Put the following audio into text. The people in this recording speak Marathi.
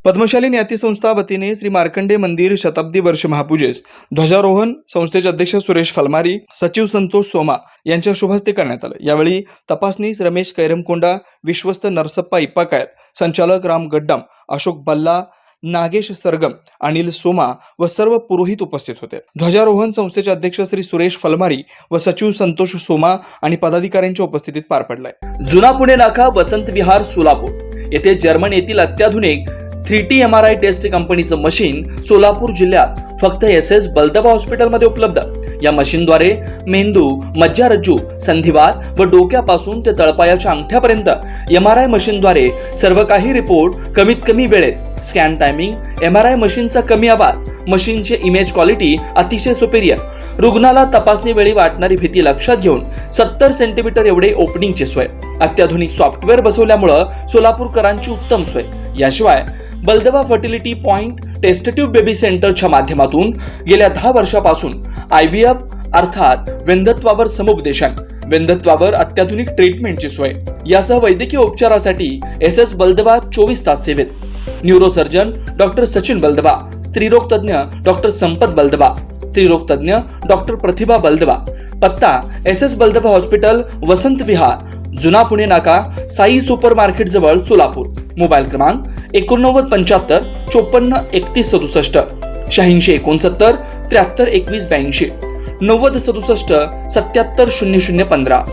पद्मशाली न्याती संस्था वतीने श्री मार्कंडे मंदिर शताब्दी वर्ष महापूजेस ध्वजारोहण संस्थेचे अध्यक्ष सुरेश फलमारी, सचिव संतोष सोमा यांच्या शुभहस्ते करण्यात आले। यावेळी तपासनीस रमेश कैरमकोंडा, विश्वस्त नरसप्पा इप्पाकायर, संचालक राम गड्डम, अशोक बल्ला, नागेश सरगम, अनिल सोमा व सर्व पुरोहित उपस्थित होते। ध्वजारोहण संस्थेचे अध्यक्ष श्री सुरेश फलमारी व सचिव संतोष सोमा आणि पदाधिकाऱ्यांच्या उपस्थितीत पार पडलाय। जुना पुणे नाका, वसंत विहार, सोलापूर येथे जर्मन येथील अत्याधुनिक 3T MRI टेस्ट कंपनीचं मशीन सोलापूर जिल्ह्यात फक्त SS बलदबा हॉस्पिटलमध्ये उपलब्ध। या मशीनद्वारे मेंदू, मज्जारज्जू, संधिवात व डोक्यापासून ते तळपायाच्या अंगठ्यापर्यंत MRI मशीनद्वारे सर्व काही रिपोर्ट कमीत कमी वेळेत, स्कॅन टायमिंग, MRI मशीनचा कमी आवाज, मशीनचे इमेज क्वालिटी अतिशय सुपेरियर, रुग्णाला तपासणी वेळी वाटणारी भीती लक्षात घेऊन 70 सेंटीमीटर एवढे ओपनिंगची सोय, अत्याधुनिक सॉफ्टवेअर बसवल्यामुळे सोलापूरकरांची उत्तम सोय। याशिवाय बलदबा fertility point test tube baby सेंटरच्या माध्यमातून गेल्या 10 वर्षापासून IVF अर्थात वेंधत्वावर समुपदेशन, वेंधत्वावर अत्याधुनिक ट्रीटमेंटची सोय, यासह वैद्यकीय उपचारासाठी SS बलदबा 24 तास सेवेत। न्यूरोसर्जन डॉक्टर सचिन बलदबा, स्त्रीरोग तज्ञ डॉक्टर संपत बलदबा, स्त्रीरोग तज्ञ डॉक्टर प्रतिभा बलदबा। पत्ता SS बलदबा हॉस्पिटल, वसंत विहार, जुना पुणे नाका, साई सुपर मार्केट जवळ, सोलापूर। मोबाईल क्रमांक 8975 54 31 67, 86 69 73 21 82, 90 67 77 00 15।